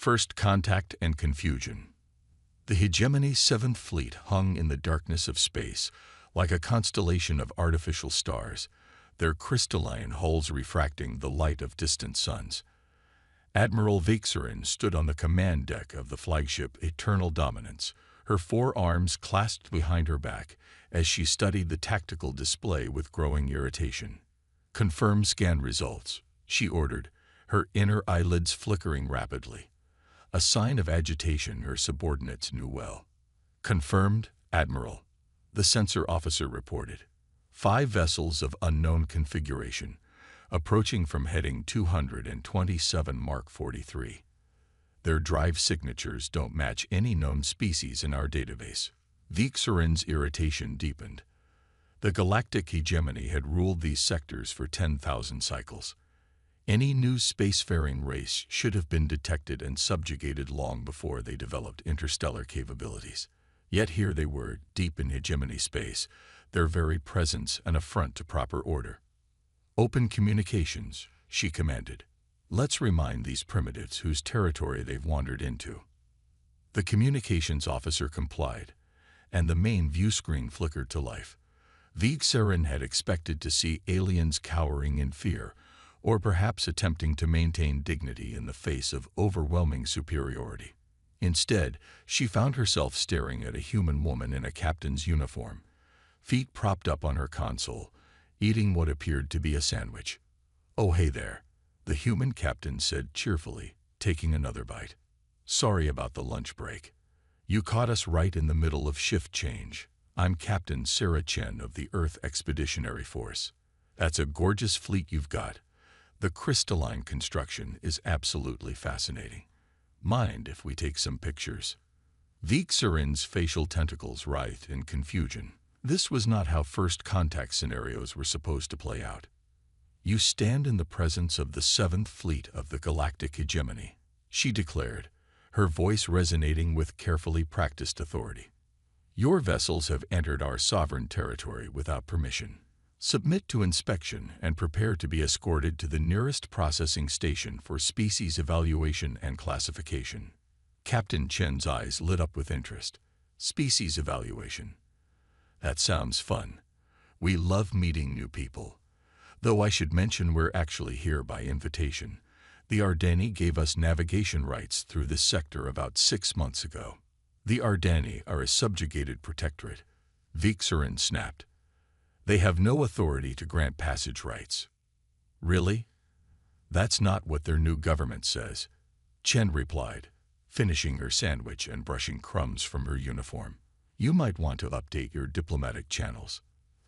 First contact and confusion. The Hegemony 7th Fleet hung in the darkness of space, like a constellation of artificial stars, their crystalline hulls refracting the light of distant suns. Admiral Vixarin stood on the command deck of the flagship Eternal Dominance, her 4 arms clasped behind her back as she studied the tactical display with growing irritation. "Confirm scan results," she ordered, her inner eyelids flickering rapidly, a sign of agitation her subordinates knew well. "Confirmed, Admiral," the sensor officer reported. 5 vessels of unknown configuration, approaching from heading 227 Mark 43. Their drive signatures don't match any known species in our database. Vixarin's irritation deepened. The galactic hegemony had ruled these sectors for 10,000 cycles. Any new spacefaring race should have been detected and subjugated long before they developed interstellar capabilities. Yet here they were, deep in hegemony space, their very presence an affront to proper order. "Open communications," she commanded. "Let's remind these primitives whose territory they've wandered into." The communications officer complied, and the main view screen flickered to life. Vixarin had expected to see aliens cowering in fear, or perhaps attempting to maintain dignity in the face of overwhelming superiority. Instead, she found herself staring at a human woman in a captain's uniform, feet propped up on her console, eating what appeared to be a sandwich. "Oh, hey there," the human captain said cheerfully, taking another bite. "Sorry about the lunch break. You caught us right in the middle of shift change. I'm Captain Sarah Chen of the Earth Expeditionary Force. That's a gorgeous fleet you've got. The crystalline construction is absolutely fascinating. Mind if we take some pictures?" Vixarin's facial tentacles writhed in confusion. This was not how first contact scenarios were supposed to play out. "You stand in the presence of the 7th Fleet of the Galactic Hegemony," she declared, her voice resonating with carefully practiced authority. "Your vessels have entered our sovereign territory without permission. Submit to inspection and prepare to be escorted to the nearest processing station for species evaluation and classification." Captain Chen's eyes lit up with interest. "Species evaluation. That sounds fun. We love meeting new people. Though I should mention we're actually here by invitation. The Ardeni gave us navigation rights through this sector about 6 months ago." "The Ardeni are a subjugated protectorate," Vixarin snapped. "They have no authority to grant passage rights." "Really? That's not what their new government says," Chen replied, finishing her sandwich and brushing crumbs from her uniform. "You might want to update your diplomatic channels.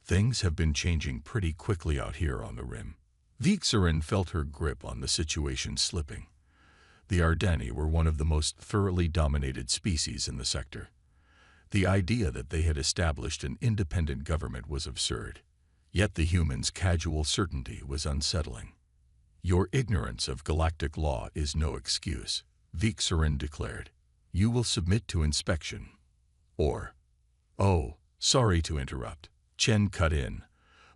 Things have been changing pretty quickly out here on the rim." Vixarin felt her grip on the situation slipping. The Ardeni were one of the most thoroughly dominated species in the sector. The idea that they had established an independent government was absurd. Yet the humans' casual certainty was unsettling. "Your ignorance of galactic law is no excuse," Vixarin declared. "You will submit to inspection. Or—" "Oh, sorry to interrupt," Chen cut in,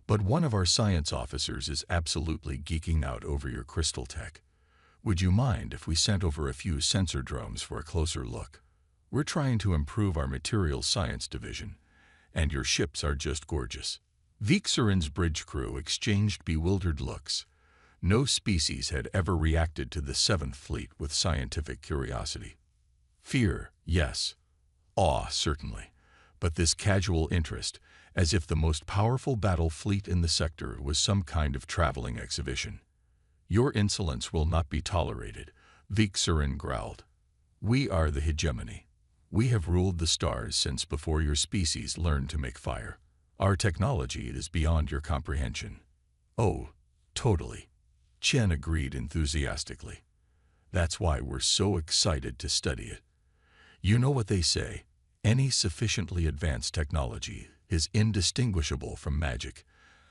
"but one of our science officers is absolutely geeking out over your crystal tech. Would you mind if we sent over a few sensor drones for a closer look? We're trying to improve our materials science division, and your ships are just gorgeous." Vixarin's bridge crew exchanged bewildered looks. No species had ever reacted to the 7th Fleet with scientific curiosity. Fear, yes. Awe, certainly. But this casual interest, as if the most powerful battle fleet in the sector was some kind of traveling exhibition. "Your insolence will not be tolerated," Vixarin growled. "We are the hegemony. We have ruled the stars since before your species learned to make fire. Our technology is beyond your comprehension." "Oh, totally," Chen agreed enthusiastically. "That's why we're so excited to study it. You know what they say, any sufficiently advanced technology is indistinguishable from magic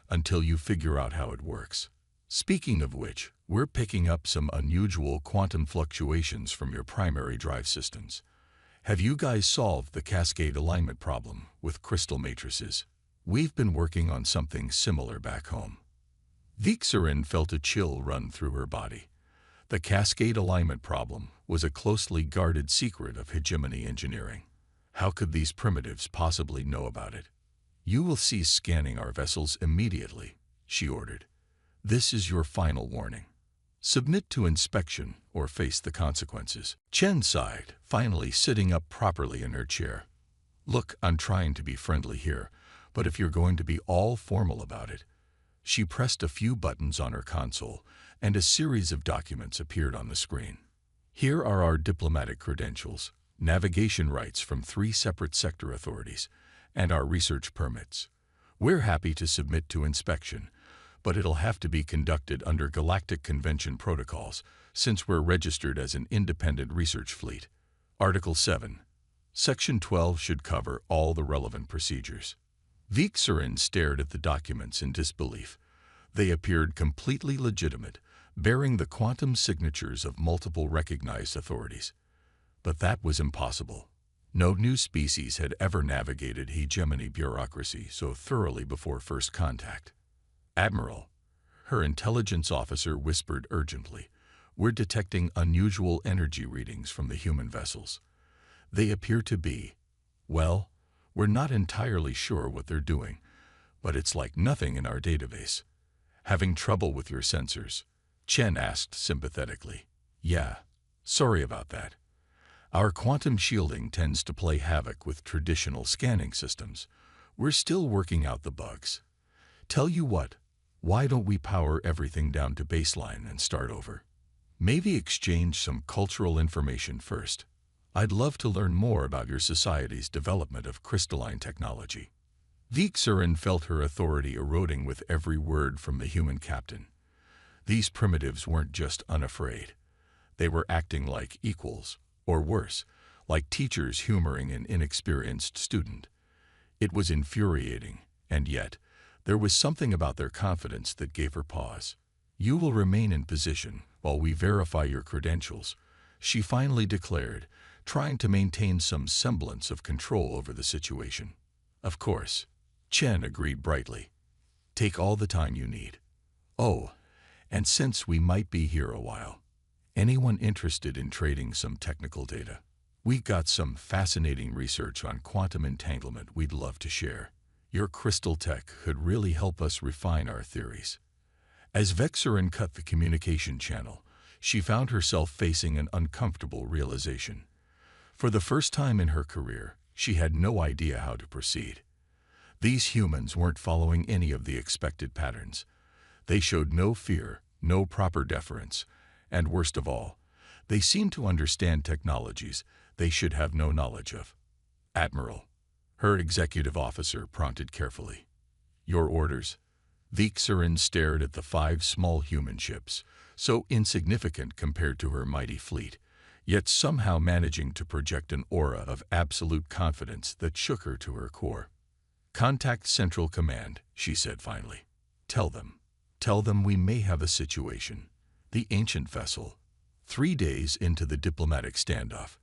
until you figure out how it works. Speaking of which, we're picking up some unusual quantum fluctuations from your primary drive systems. Have you guys solved the cascade alignment problem with crystal matrices? We've been working on something similar back home." Vixarin felt a chill run through her body. The cascade alignment problem was a closely guarded secret of hegemony engineering. How could these primitives possibly know about it? "You will cease scanning our vessels immediately," she ordered. "This is your final warning. Submit to inspection or face the consequences." Chen sighed, finally sitting up properly in her chair. "Look, I'm trying to be friendly here, but if you're going to be all formal about it." She pressed a few buttons on her console, and a series of documents appeared on the screen. "Here are our diplomatic credentials, navigation rights from 3 separate sector authorities, and our research permits. We're happy to submit to inspection, but it'll have to be conducted under Galactic Convention protocols, since we're registered as an independent research fleet. Article 7. Section 12 should cover all the relevant procedures." Vixarin stared at the documents in disbelief. They appeared completely legitimate, bearing the quantum signatures of multiple recognized authorities. But that was impossible. No new species had ever navigated hegemony bureaucracy so thoroughly before first contact. "Admiral," her intelligence officer whispered urgently, "we're detecting unusual energy readings from the human vessels. They appear to be, well, we're not entirely sure what they're doing, but it's like nothing in our database." "Having trouble with your sensors?" Chen asked sympathetically. "Yeah, sorry about that. Our quantum shielding tends to play havoc with traditional scanning systems. We're still working out the bugs. Tell you what, why don't we power everything down to baseline and start over? Maybe exchange some cultural information first. I'd love to learn more about your society's development of crystalline technology." Vixarin felt her authority eroding with every word from the human captain. These primitives weren't just unafraid. They were acting like equals, or worse, like teachers humoring an inexperienced student. It was infuriating, and yet, there was something about their confidence that gave her pause. "You will remain in position while we verify your credentials," she finally declared, trying to maintain some semblance of control over the situation. "Of course," Chen agreed brightly. "Take all the time you need. Oh, and since we might be here a while, anyone interested in trading some technical data? We got some fascinating research on quantum entanglement we'd love to share. Your crystal tech could really help us refine our theories." As Vexarin cut the communication channel, she found herself facing an uncomfortable realization. For the first time in her career, she had no idea how to proceed. These humans weren't following any of the expected patterns. They showed no fear, no proper deference, and worst of all, they seemed to understand technologies they should have no knowledge of. "Admiral," her executive officer prompted carefully. "Your orders?" Vixarin stared at the 5 small human ships, so insignificant compared to her mighty fleet, yet somehow managing to project an aura of absolute confidence that shook her to her core. "Contact Central Command," she said finally. Tell them we may have a situation." The ancient vessel, 3 days into the diplomatic standoff,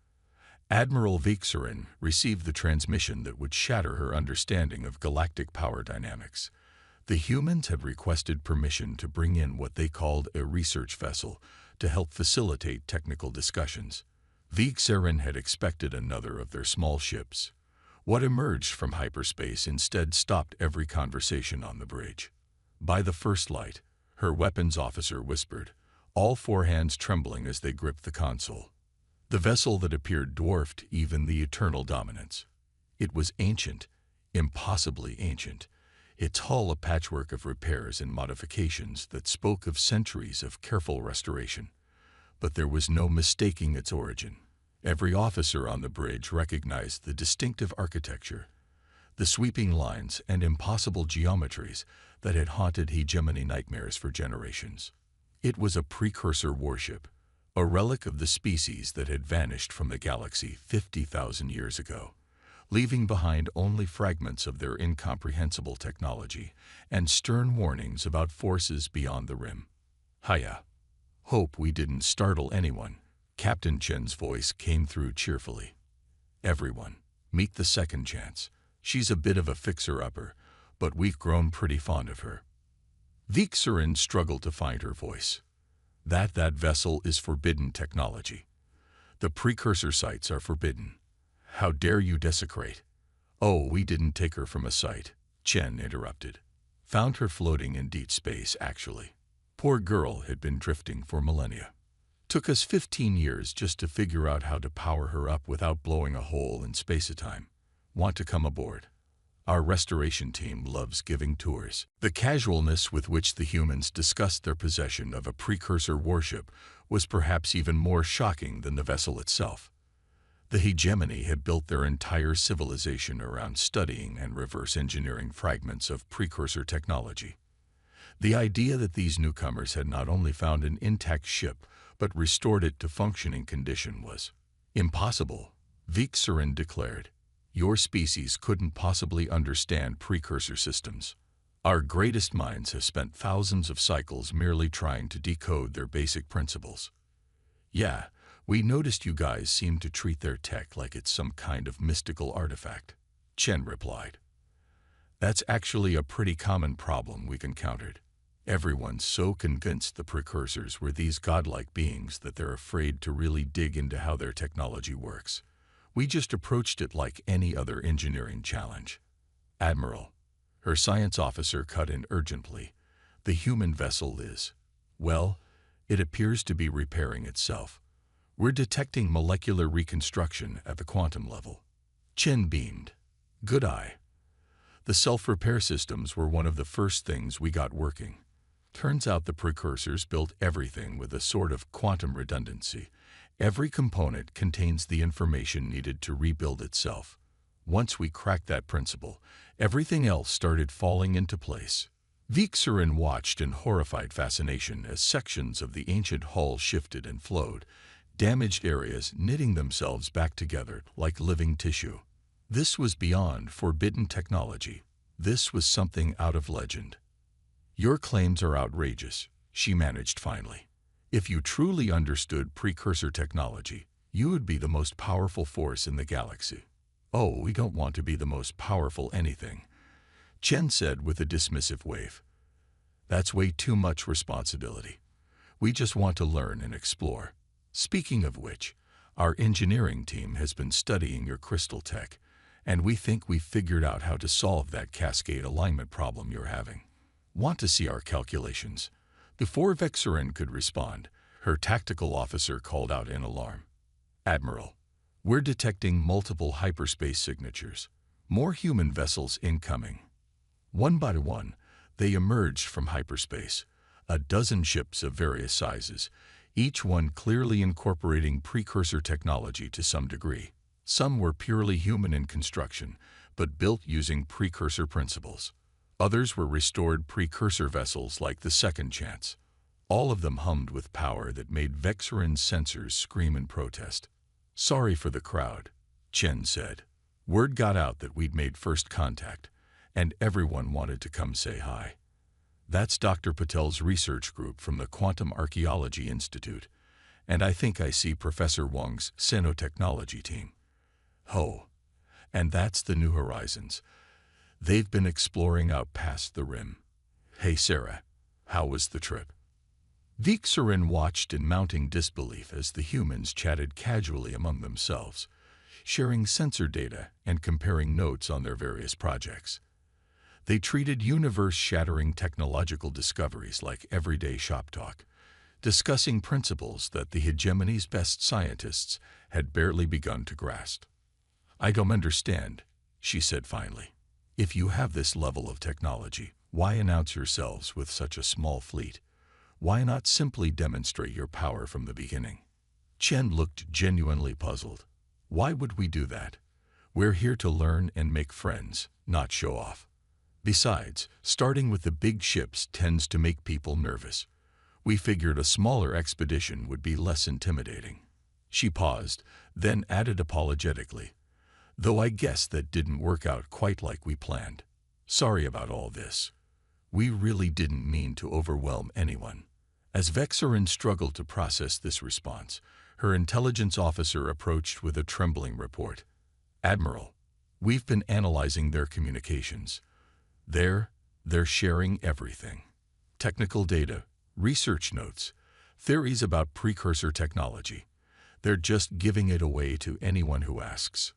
Admiral Vixarin received the transmission that would shatter her understanding of galactic power dynamics. The humans had requested permission to bring in what they called a research vessel to help facilitate technical discussions. Vixarin had expected another of their small ships. What emerged from hyperspace instead stopped every conversation on the bridge. By the first light, her weapons officer whispered, all 4 hands trembling as they gripped the console. The vessel that appeared dwarfed even the eternal dominance. It was ancient, impossibly ancient, its hull a patchwork of repairs and modifications that spoke of centuries of careful restoration. But there was no mistaking its origin. Every officer on the bridge recognized the distinctive architecture, the sweeping lines and impossible geometries that had haunted hegemony nightmares for generations. It was a precursor warship, a relic of the species that had vanished from the galaxy 50,000 years ago, leaving behind only fragments of their incomprehensible technology and stern warnings about forces beyond the rim. "Hiya. Hope we didn't startle anyone." Captain Chen's voice came through cheerfully. "Everyone, meet the second chance. She's a bit of a fixer-upper, but we've grown pretty fond of her." Vixarin struggled to find her voice. That vessel is forbidden technology. The precursor sites are forbidden. How dare you desecrate? Oh, we didn't take her from a site, Chen interrupted. Found her floating in deep space, actually. Poor girl had been drifting for millennia. Took us 15 years just to figure out how to power her up without blowing a hole in space-time. Want to come aboard? Our restoration team loves giving tours. The casualness with which the humans discussed their possession of a precursor warship was perhaps even more shocking than the vessel itself. The hegemony had built their entire civilization around studying and reverse engineering fragments of precursor technology. The idea that these newcomers had not only found an intact ship, but restored it to functioning condition was impossible, Vixarin declared. Your species couldn't possibly understand precursor systems. Our greatest minds have spent thousands of cycles merely trying to decode their basic principles. Yeah, we noticed you guys seem to treat their tech like it's some kind of mystical artifact, Chen replied. That's actually a pretty common problem we've encountered. Everyone's so convinced the precursors were these godlike beings that they're afraid to really dig into how their technology works. We just approached it like any other engineering challenge. Admiral, her science officer cut in urgently. The human vessel is, well, it appears to be repairing itself. We're detecting molecular reconstruction at the quantum level. Chen beamed. Good eye. The self-repair systems were one of the first things we got working. Turns out the precursors built everything with a sort of quantum redundancy. Every component contains the information needed to rebuild itself. Once we cracked that principle, everything else started falling into place. Vixarin watched in horrified fascination as sections of the ancient hull shifted and flowed, damaged areas knitting themselves back together like living tissue. This was beyond forbidden technology. This was something out of legend. Your claims are outrageous, she managed finally. If you truly understood precursor technology, you would be the most powerful force in the galaxy. Oh, we don't want to be the most powerful anything, Chen said with a dismissive wave. That's way too much responsibility. We just want to learn and explore. Speaking of which, our engineering team has been studying your crystal tech, and we think we've figured out how to solve that cascade alignment problem you're having. Want to see our calculations? Before Vixarin could respond, her tactical officer called out in alarm. Admiral, we're detecting multiple hyperspace signatures. More human vessels incoming. One by one, they emerged from hyperspace. A dozen ships of various sizes, each one clearly incorporating precursor technology to some degree. Some were purely human in construction, but built using precursor principles. Others were restored precursor vessels like the Second Chance. All of them hummed with power that made Vixarin's sensors scream in protest. Sorry for the crowd, Chen said. Word got out that we'd made first contact, and everyone wanted to come say hi. That's Dr. Patel's research group from the Quantum Archaeology Institute, and I think I see Professor Wang's Xenotechnology team. Ho, and that's the New Horizons. They've been exploring out past the rim. Hey Sarah, how was the trip? Vixarin watched in mounting disbelief as the humans chatted casually among themselves, sharing sensor data and comparing notes on their various projects. They treated universe-shattering technological discoveries like everyday shop talk, discussing principles that the hegemony's best scientists had barely begun to grasp. I don't understand, she said finally. If you have this level of technology, why announce yourselves with such a small fleet? Why not simply demonstrate your power from the beginning? Chen looked genuinely puzzled. Why would we do that? We're here to learn and make friends, not show off. Besides, starting with the big ships tends to make people nervous. We figured a smaller expedition would be less intimidating. She paused, then added apologetically, though I guess that didn't work out quite like we planned. Sorry about all this. We really didn't mean to overwhelm anyone. As Vixarin struggled to process this response, her intelligence officer approached with a trembling report. Admiral, we've been analyzing their communications. They're sharing everything. Technical data, research notes, Theories about precursor technology. They're just giving it away to anyone who asks.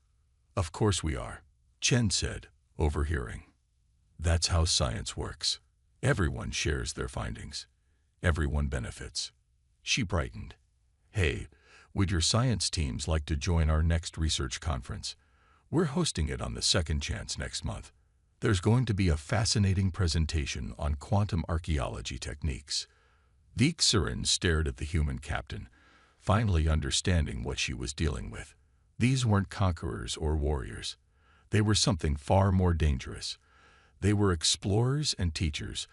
Of course we are, Chen said, overhearing. That's how science works. Everyone shares their findings. Everyone benefits. She brightened. Hey, would your science teams like to join our next research conference? We're hosting it on the second chance next month. There's going to be a fascinating presentation on quantum archaeology techniques. Vixarin stared at the human captain, finally understanding what she was dealing with. These weren't conquerors or warriors. They were something far more dangerous. They were explorers and teachers,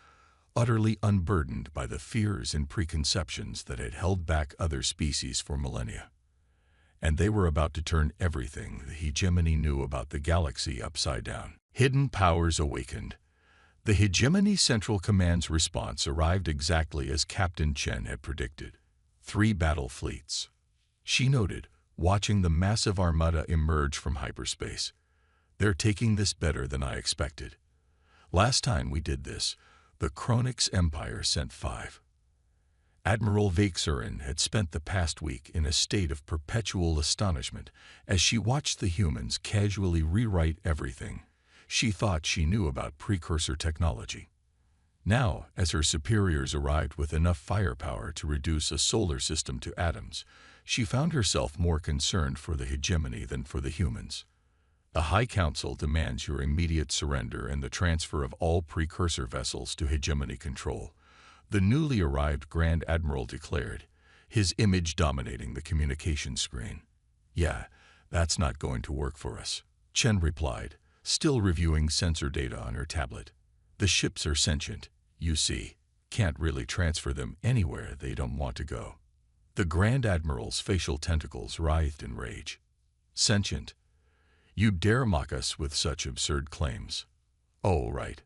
utterly unburdened by the fears and preconceptions that had held back other species for millennia. And they were about to turn everything the hegemony knew about the galaxy upside down. Hidden powers awakened. The Hegemony Central Command's response arrived exactly as Captain Chen had predicted. 3 battle fleets. She noted, watching the massive armada emerge from hyperspace. They're taking this better than I expected. Last time we did this, the Galactic Empire sent 5. Admiral Vixarin had spent the past week in a state of perpetual astonishment as she watched the humans casually rewrite everything she thought she knew about precursor technology. Now, as her superiors arrived with enough firepower to reduce a solar system to atoms, she found herself more concerned for the hegemony than for the humans. The High Council demands your immediate surrender and the transfer of all precursor vessels to hegemony control, the newly arrived Grand Admiral declared, his image dominating the communication screen. Yeah, that's not going to work for us, Chen replied, still reviewing sensor data on her tablet. The ships are sentient, you see. Can't really transfer them anywhere they don't want to go. The Grand Admiral's facial tentacles writhed in rage. Sentient? You dare mock us with such absurd claims. Oh, right.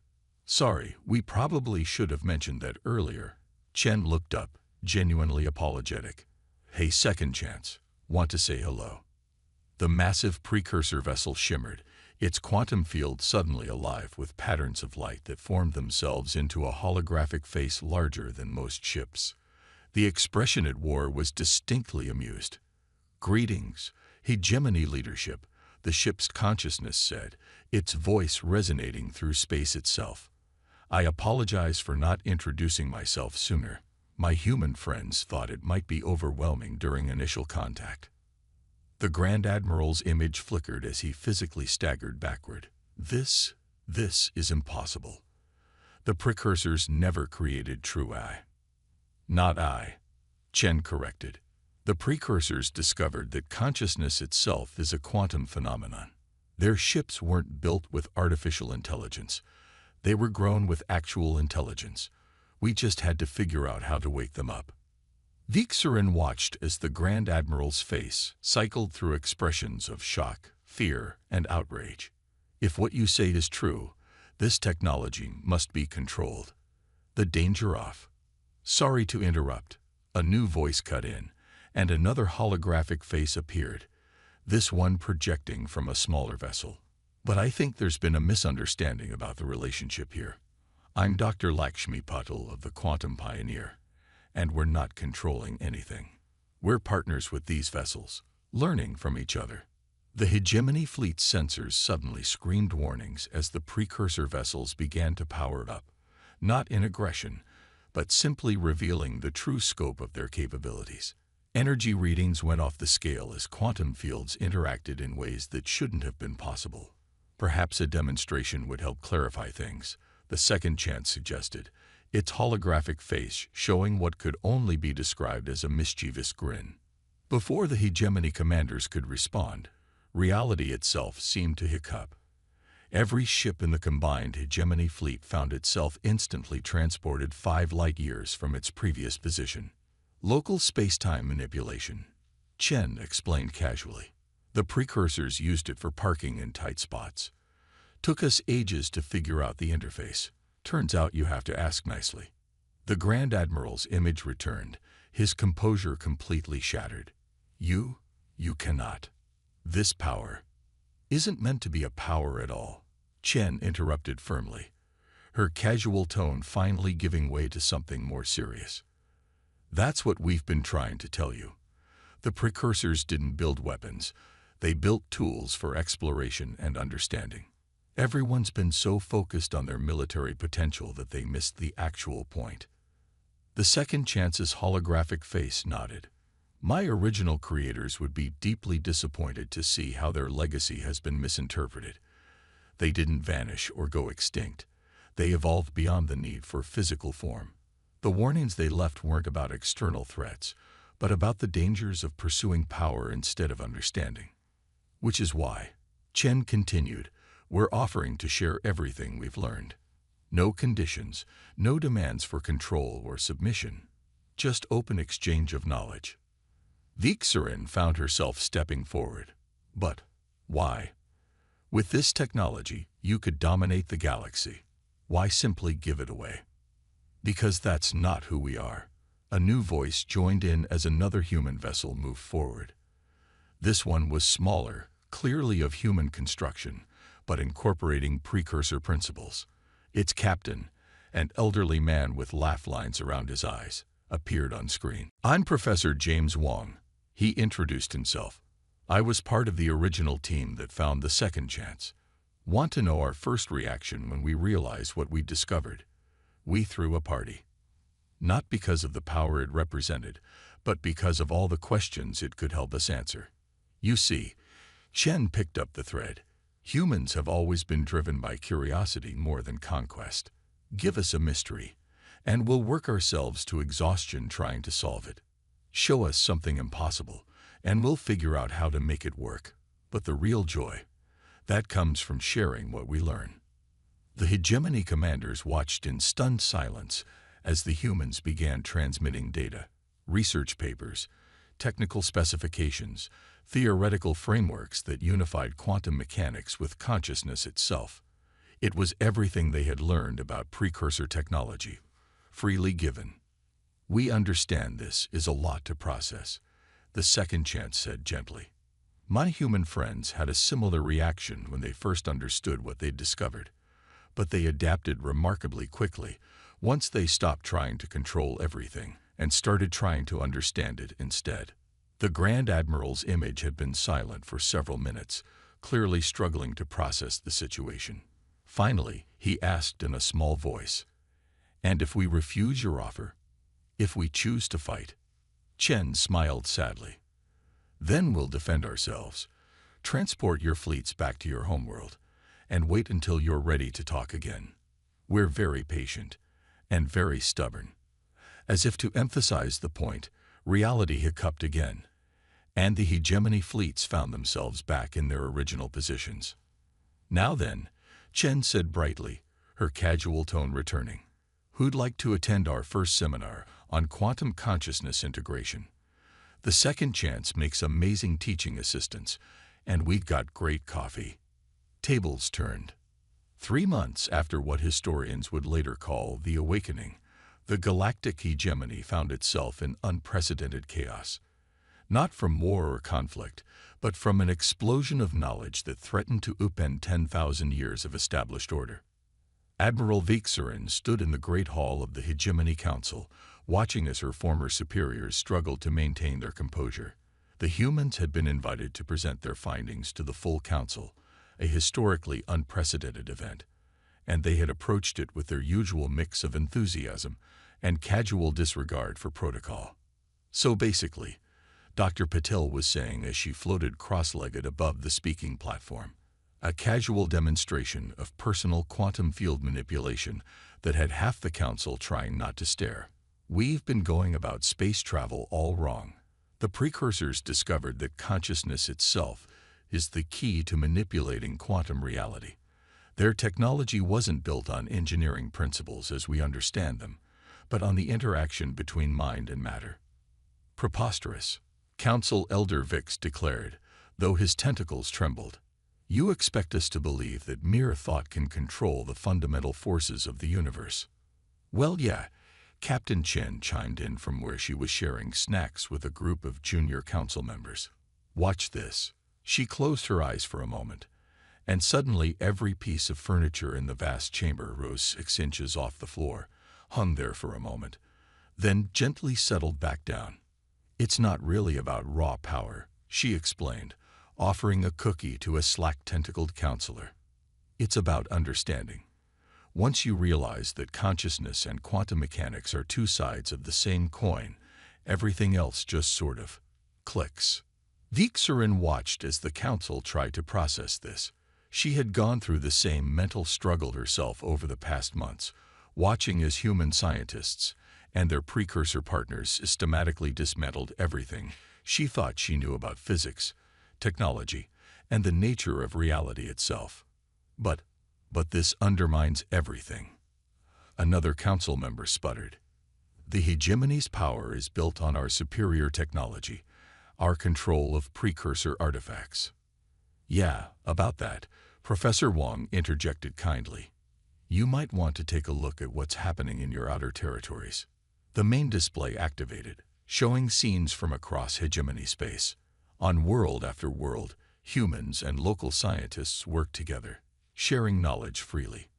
Sorry, we probably should have mentioned that earlier. Chen looked up, genuinely apologetic. Hey, second chance. Want to say hello? The massive precursor vessel shimmered, its quantum field suddenly alive with patterns of light that formed themselves into a holographic face larger than most ships. The expression it wore was distinctly amused. Greetings, hegemony leadership, the ship's consciousness said, its voice resonating through space itself. I apologize for not introducing myself sooner. My human friends thought it might be overwhelming during initial contact. The Grand Admiral's image flickered as he physically staggered backward. This is impossible. The precursors never created true I. Not I, Chen corrected. The precursors discovered that consciousness itself is a quantum phenomenon. Their ships weren't built with artificial intelligence. They were grown with actual intelligence. We just had to figure out how to wake them up. Vixarin watched as the Grand Admiral's face cycled through expressions of shock, fear, and outrage. If what you say is true, this technology must be controlled. The danger off. Sorry to interrupt. A new voice cut in, and another holographic face appeared, this one projecting from a smaller vessel. But I think there's been a misunderstanding about the relationship here. I'm Dr. Lakshmi Patil of the Quantum Pioneer, and we're not controlling anything. We're partners with these vessels, learning from each other. The Hegemony Fleet's sensors suddenly screamed warnings as the precursor vessels began to power up, not in aggression, but simply revealing the true scope of their capabilities. Energy readings went off the scale as quantum fields interacted in ways that shouldn't have been possible. Perhaps a demonstration would help clarify things, the second chance suggested, its holographic face showing what could only be described as a mischievous grin. Before the hegemony commanders could respond, reality itself seemed to hiccup. Every ship in the combined hegemony fleet found itself instantly transported 5 light-years from its previous position. Local space-time manipulation, Chen explained casually. The precursors used it for parking in tight spots. Took us ages to figure out the interface. Turns out you have to ask nicely. The Grand Admiral's image returned, his composure completely shattered. You cannot. This power isn't meant to be a power at all, Chen interrupted firmly, her casual tone finally giving way to something more serious. That's what we've been trying to tell you. The precursors didn't build weapons. They built tools for exploration and understanding. Everyone's been so focused on their military potential that they missed the actual point. The second chance's holographic face nodded. My original creators would be deeply disappointed to see how their legacy has been misinterpreted. They didn't vanish or go extinct. They evolved beyond the need for physical form. The warnings they left weren't about external threats, but about the dangers of pursuing power instead of understanding. Which is why, Chen continued, we're offering to share everything we've learned. No conditions, no demands for control or submission, just open exchange of knowledge. Vixarin found herself stepping forward. But why? With this technology, you could dominate the galaxy. Why simply give it away? Because that's not who we are. A new voice joined in as another human vessel moved forward. This one was smaller, clearly of human construction, but incorporating precursor principles. Its captain, an elderly man with laugh lines around his eyes, appeared on screen. I'm Professor James Wong. He introduced himself. I was part of the original team that found the second chance. Want to know our first reaction when we realized what we'd discovered? We threw a party. Not because of the power it represented, but because of all the questions it could help us answer. You see, Chen picked up the thread. Humans have always been driven by curiosity more than conquest. Give us a mystery, and we'll work ourselves to exhaustion trying to solve it. Show us something impossible, and we'll figure out how to make it work. But the real joy, that comes from sharing what we learn. The hegemony commanders watched in stunned silence as the humans began transmitting data, research papers, technical specifications, theoretical frameworks that unified quantum mechanics with consciousness itself. It was everything they had learned about precursor technology, freely given. We understand this is a lot to process, the second chance said gently. My human friends had a similar reaction when they first understood what they'd discovered, but they adapted remarkably quickly once they stopped trying to control everything and started trying to understand it instead. The Grand Admiral's image had been silent for several minutes, clearly struggling to process the situation. Finally, he asked in a small voice, "And if we refuse your offer? If we choose to fight?" Chen smiled sadly. "Then we'll defend ourselves. Transport your fleets back to your homeworld, and wait until you're ready to talk again. We're very patient, and very stubborn." As if to emphasize the point, reality hiccuped again, and the hegemony fleets found themselves back in their original positions. "Now then," Chen said brightly, her casual tone returning, "who'd like to attend our first seminar on quantum consciousness integration? The second chance makes amazing teaching assistants, and we've got great coffee." Tables turned. 3 months after what historians would later call the Awakening, the galactic hegemony found itself in unprecedented chaos. Not from war or conflict, but from an explosion of knowledge that threatened to upend 10,000 years of established order. Admiral Vixarin stood in the Great Hall of the Hegemony Council, watching as her former superiors struggled to maintain their composure. The humans had been invited to present their findings to the full council, a historically unprecedented event, and they had approached it with their usual mix of enthusiasm and casual disregard for protocol. So basically, Dr. Patel was saying as she floated cross-legged above the speaking platform, a casual demonstration of personal quantum field manipulation that had half the council trying not to stare. We've been going about space travel all wrong. The precursors discovered that consciousness itself is the key to manipulating quantum reality. Their technology wasn't built on engineering principles as we understand them, but on the interaction between mind and matter. Preposterous, Council Elder Vix declared, though his tentacles trembled. You expect us to believe that mere thought can control the fundamental forces of the universe? Well, yeah, Captain Chen chimed in from where she was sharing snacks with a group of junior council members. Watch this. She closed her eyes for a moment, and suddenly every piece of furniture in the vast chamber rose 6 inches off the floor, hung there for a moment, then gently settled back down. "It's not really about raw power," she explained, offering a cookie to a slack-tentacled counselor. "It's about understanding. Once you realize that consciousness and quantum mechanics are two sides of the same coin, everything else just sort of clicks." Vixarin watched as the council tried to process this. She had gone through the same mental struggle herself over the past months, watching as human scientists and their precursor partners systematically dismantled everything she thought she knew about physics, technology, and the nature of reality itself. But this undermines everything," another council member sputtered. "The hegemony's power is built on our superior technology, our control of precursor artifacts." "Yeah, about that," Professor Wong interjected kindly. "You might want to take a look at what's happening in your outer territories." The main display activated, showing scenes from across hegemony space. On world after world, humans and local scientists worked together, sharing knowledge freely.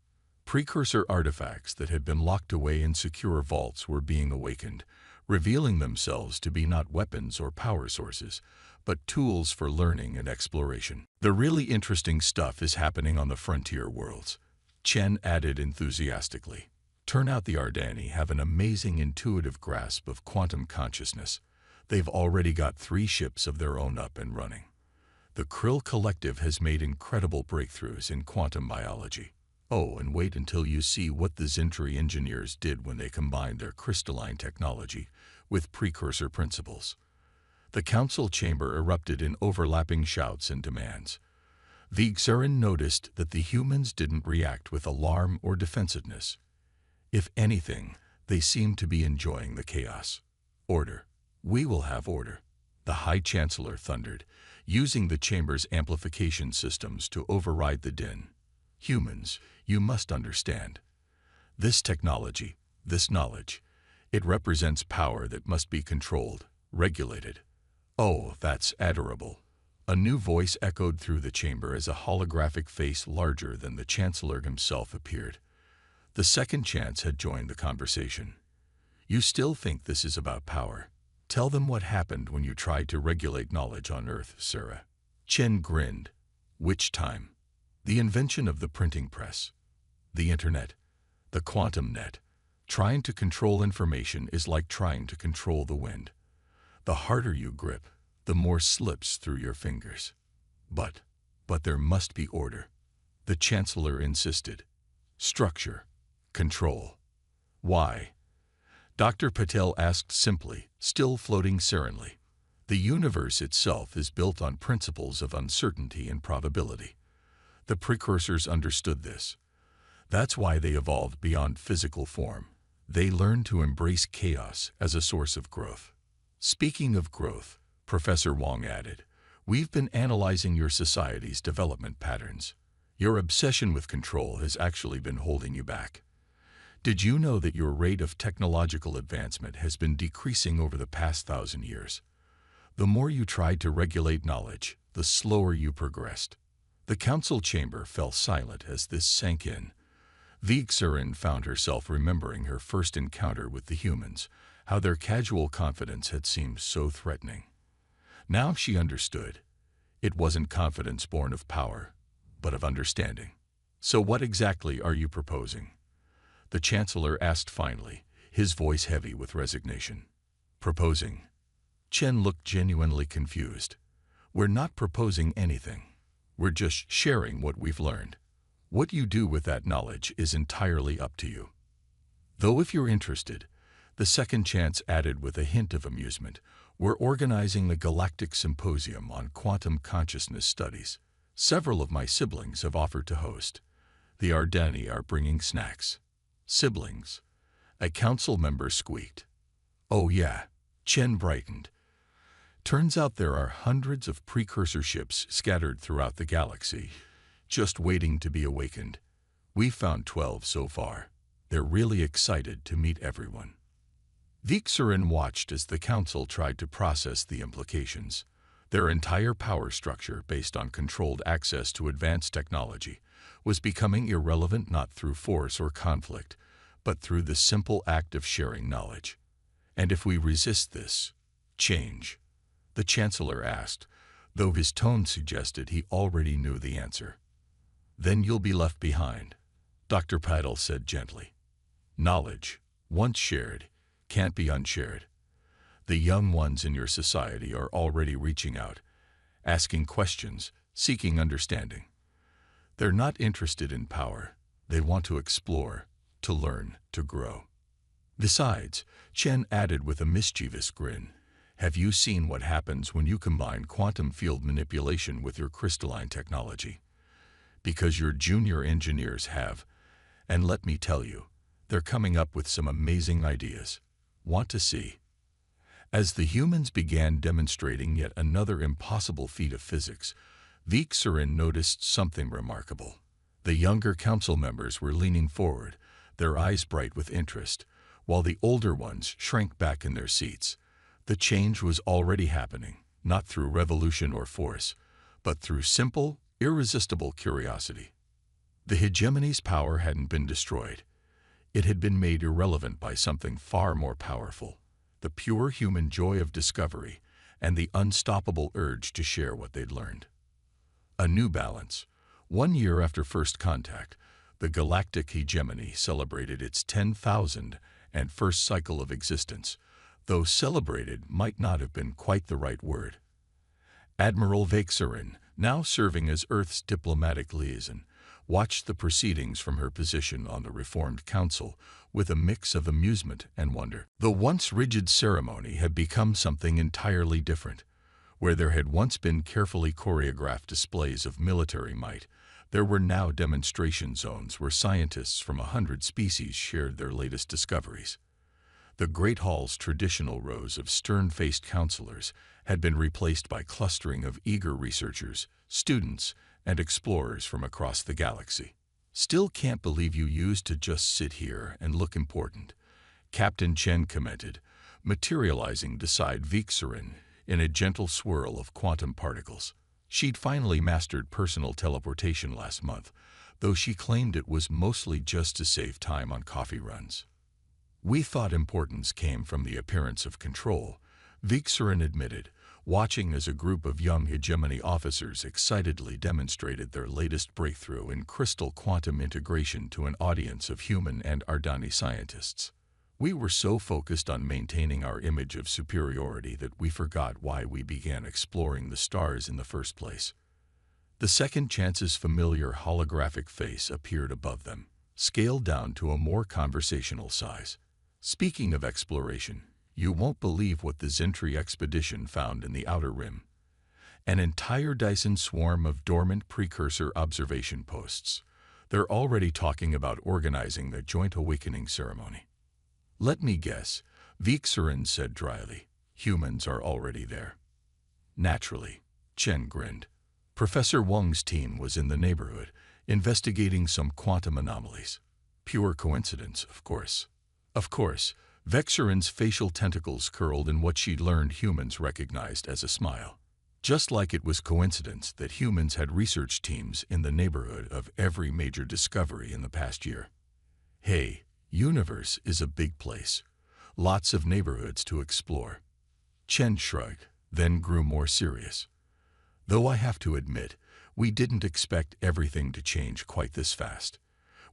Precursor artifacts that had been locked away in secure vaults were being awakened, revealing themselves to be not weapons or power sources, but tools for learning and exploration. "The really interesting stuff is happening on the frontier worlds," Chen added enthusiastically. "Turn out the Ardani have an amazing intuitive grasp of quantum consciousness. They've already got 3 ships of their own up and running. The Krill Collective has made incredible breakthroughs in quantum biology. Oh, and wait until you see what the Zintri engineers did when they combined their crystalline technology with precursor principles." The council chamber erupted in overlapping shouts and demands. Vixarin noticed that the humans didn't react with alarm or defensiveness. If anything, they seemed to be enjoying the chaos. "Order. We will have order," the High Chancellor thundered, using the chamber's amplification systems to override the din. "Humans, you must understand. This technology, this knowledge, it represents power that must be controlled, regulated." "Oh, that's adorable." A new voice echoed through the chamber as a holographic face larger than the Chancellor himself appeared. The second chance had joined the conversation. "You still think this is about power? Tell them what happened when you tried to regulate knowledge on Earth, Sarah." Chen grinned. "Which time? The invention of the printing press, the internet, the quantum net. Trying to control information is like trying to control the wind. The harder you grip, the more slips through your fingers. But there must be order," the Chancellor insisted. "Structure, control." "Why?" Dr. Patel asked simply, still floating serenely. "The universe itself is built on principles of uncertainty and probability. The precursors understood this. That's why they evolved beyond physical form. They learned to embrace chaos as a source of growth." "Speaking of growth," Professor Wong added, "we've been analyzing your society's development patterns. Your obsession with control has actually been holding you back. Did you know that your rate of technological advancement has been decreasing over the past 1,000 years? The more you tried to regulate knowledge, the slower you progressed." The council chamber fell silent as this sank in. Vixarin found herself remembering her first encounter with the humans, how their casual confidence had seemed so threatening. Now she understood. It wasn't confidence born of power, but of understanding. "So what exactly are you proposing?" the Chancellor asked finally, his voice heavy with resignation. "Proposing?" Chen looked genuinely confused. "We're not proposing anything. We're just sharing what we've learned. What you do with that knowledge is entirely up to you. Though if you're interested," the second chance added with a hint of amusement, "we're organizing the Galactic Symposium on Quantum Consciousness Studies. Several of my siblings have offered to host. The Ardani are bringing snacks." "Siblings?" a council member squeaked. "Oh yeah," Chen brightened. "Turns out there are hundreds of precursor ships scattered throughout the galaxy, just waiting to be awakened. We've found 12 so far. They're really excited to meet everyone." Vixarin watched as the council tried to process the implications. Their entire power structure, based on controlled access to advanced technology, was becoming irrelevant not through force or conflict, but through the simple act of sharing knowledge. And if we resist this change? The Chancellor asked, though his tone suggested he already knew the answer. Then you'll be left behind, Dr. Pidal said gently. Knowledge, once shared, can't be unshared. The young ones in your society are already reaching out, asking questions, seeking understanding. They're not interested in power. They want to explore, to learn, to grow. Besides, Chen added with a mischievous grin, have you seen what happens when you combine quantum field manipulation with your crystalline technology? Because your junior engineers have, and let me tell you, they're coming up with some amazing ideas. Want to see? As the humans began demonstrating yet another impossible feat of physics, Vixarin noticed something remarkable. The younger council members were leaning forward, their eyes bright with interest, while the older ones shrank back in their seats. The change was already happening, not through revolution or force, but through simple, irresistible curiosity. The hegemony's power hadn't been destroyed. It had been made irrelevant by something far more powerful, the pure human joy of discovery and the unstoppable urge to share what they'd learned. A new balance. 1 year after first contact, the galactic hegemony celebrated its 10,000th and first cycle of existence, though celebrated might not have been quite the right word. Admiral Vixarin, now serving as Earth's diplomatic liaison, watched the proceedings from her position on the Reformed Council with a mix of amusement and wonder. The once rigid ceremony had become something entirely different. Where there had once been carefully choreographed displays of military might, there were now demonstration zones where scientists from 100 species shared their latest discoveries. The Great Hall's traditional rows of stern-faced counselors had been replaced by clustering of eager researchers, students, and explorers from across the galaxy. Still can't believe you used to just sit here and look important, Captain Chen commented, materializing beside Vixarin in a gentle swirl of quantum particles. She'd finally mastered personal teleportation last month, though she claimed it was mostly just to save time on coffee runs. We thought importance came from the appearance of control, Vixarin admitted, watching as a group of young hegemony officers excitedly demonstrated their latest breakthrough in crystal quantum integration to an audience of human and Ardani scientists. We were so focused on maintaining our image of superiority that we forgot why we began exploring the stars in the first place. The second chance's familiar holographic face appeared above them, scaled down to a more conversational size. Speaking of exploration, you won't believe what the Zentri expedition found in the Outer Rim. An entire Dyson swarm of dormant precursor observation posts. They're already talking about organizing the joint awakening ceremony. Let me guess, Vixarin said dryly. Humans are already there. Naturally, Chen grinned. Professor Wang's team was in the neighborhood, investigating some quantum anomalies. Pure coincidence, of course. Of course, Vixarin's facial tentacles curled in what she'd learned humans recognized as a smile. Just like it was coincidence that humans had research teams in the neighborhood of every major discovery in the past year. Hey, universe is a big place. Lots of neighborhoods to explore. Chen shrugged, then grew more serious. Though I have to admit, we didn't expect everything to change quite this fast.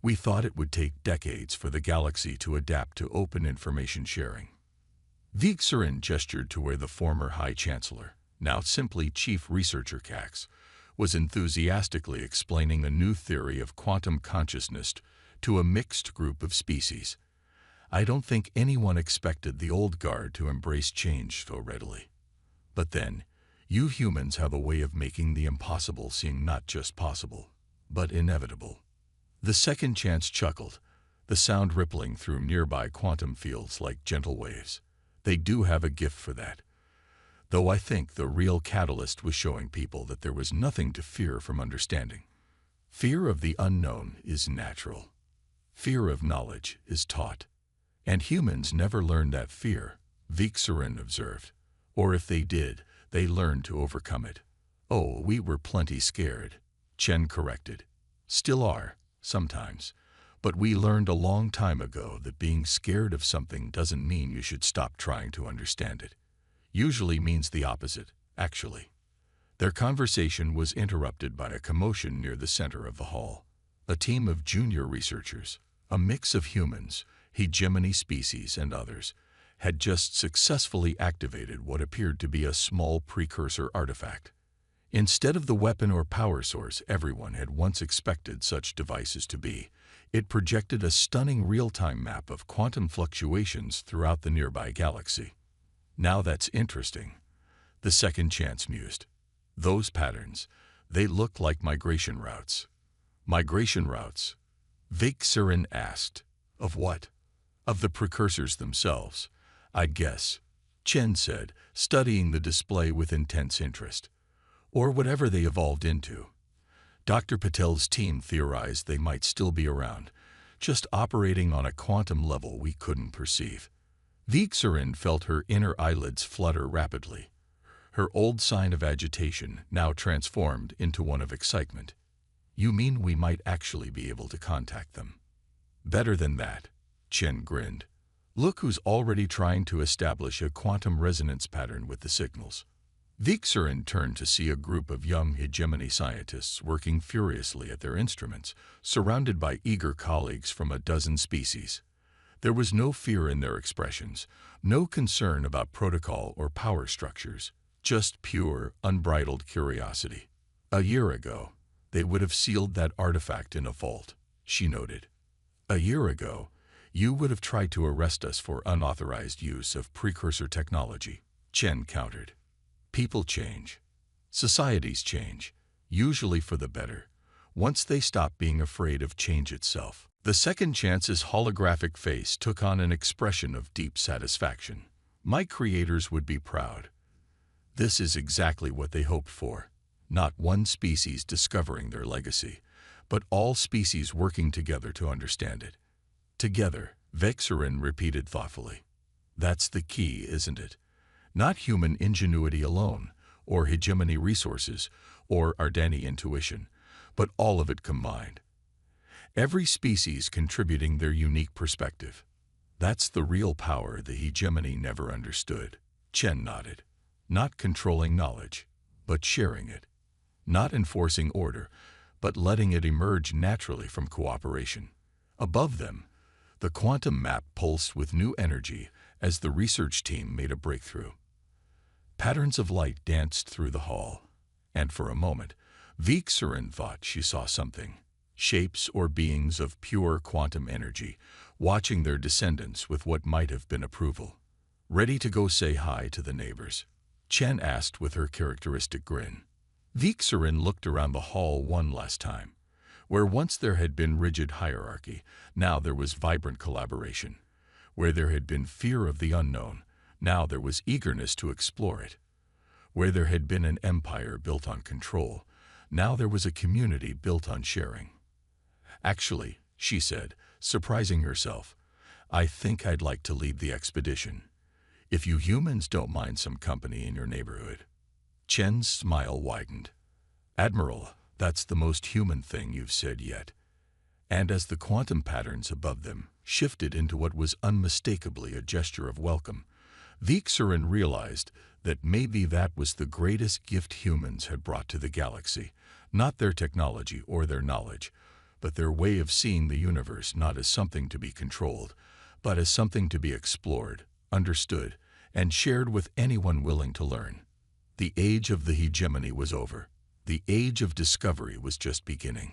We thought it would take decades for the galaxy to adapt to open information sharing. Vixarin gestured to where the former High Chancellor, now simply Chief Researcher Cax, was enthusiastically explaining a new theory of quantum consciousness to a mixed group of species. I don't think anyone expected the old guard to embrace change so readily. But then, you humans have a way of making the impossible seem not just possible, but inevitable. The second chance chuckled, the sound rippling through nearby quantum fields like gentle waves. They do have a gift for that. Though I think the real catalyst was showing people that there was nothing to fear from understanding. Fear of the unknown is natural. Fear of knowledge is taught. And humans never learned that fear, Vixarin observed. Or if they did, they learned to overcome it. Oh, we were plenty scared, Chen corrected. Still are, sometimes. But we learned a long time ago that being scared of something doesn't mean you should stop trying to understand it. Usually means the opposite, actually. Their conversation was interrupted by a commotion near the center of the hall. A team of junior researchers, a mix of humans, hegemony species, and others, had just successfully activated what appeared to be a small precursor artifact. Instead of the weapon or power source everyone had once expected such devices to be, it projected a stunning real-time map of quantum fluctuations throughout the nearby galaxy. Now that's interesting, the second chance mused. Those patterns, they look like migration routes. Migration routes? Vixarin asked. Of what? Of the precursors themselves, I'd guess, Chen said, studying the display with intense interest. Or whatever they evolved into. Dr. Patel's team theorized they might still be around, just operating on a quantum level we couldn't perceive. Vixarin felt her inner eyelids flutter rapidly. Her old sign of agitation now transformed into one of excitement. You mean we might actually be able to contact them? Better than that, Chen grinned. Look who's already trying to establish a quantum resonance pattern with the signals. Vixarin turned to see a group of young hegemony scientists working furiously at their instruments, surrounded by eager colleagues from a dozen species. There was no fear in their expressions, no concern about protocol or power structures, just pure, unbridled curiosity. A year ago, they would have sealed that artifact in a vault, she noted. A year ago, you would have tried to arrest us for unauthorized use of precursor technology, Chen countered. People change. Societies change, usually for the better, once they stop being afraid of change itself. The second chance's holographic face took on an expression of deep satisfaction. My creators would be proud. This is exactly what they hoped for. Not one species discovering their legacy, but all species working together to understand it. Together, Vixarin repeated thoughtfully. That's the key, isn't it? Not human ingenuity alone, or hegemony resources, or Ardani intuition, but all of it combined. Every species contributing their unique perspective. That's the real power the hegemony never understood. Chen nodded. Not controlling knowledge, but sharing it. Not enforcing order, but letting it emerge naturally from cooperation. Above them, the quantum map pulsed with new energy as the research team made a breakthrough. Patterns of light danced through the hall, and for a moment, Vixarin thought she saw something. Shapes or beings of pure quantum energy, watching their descendants with what might have been approval. Ready to go say hi to the neighbors? Chen asked with her characteristic grin. Vixarin looked around the hall one last time. Where once there had been rigid hierarchy, now there was vibrant collaboration. Where there had been fear of the unknown, now there was eagerness to explore it. Where there had been an empire built on control, now there was a community built on sharing. Actually, she said, surprising herself, I think I'd like to lead the expedition. If you humans don't mind some company in your neighborhood. Chen's smile widened. Admiral, that's the most human thing you've said yet. And as the quantum patterns above them shifted into what was unmistakably a gesture of welcome, Vixarin realized that maybe that was the greatest gift humans had brought to the galaxy, not their technology or their knowledge, but their way of seeing the universe not as something to be controlled, but as something to be explored, understood, and shared with anyone willing to learn. The age of the hegemony was over. The age of discovery was just beginning.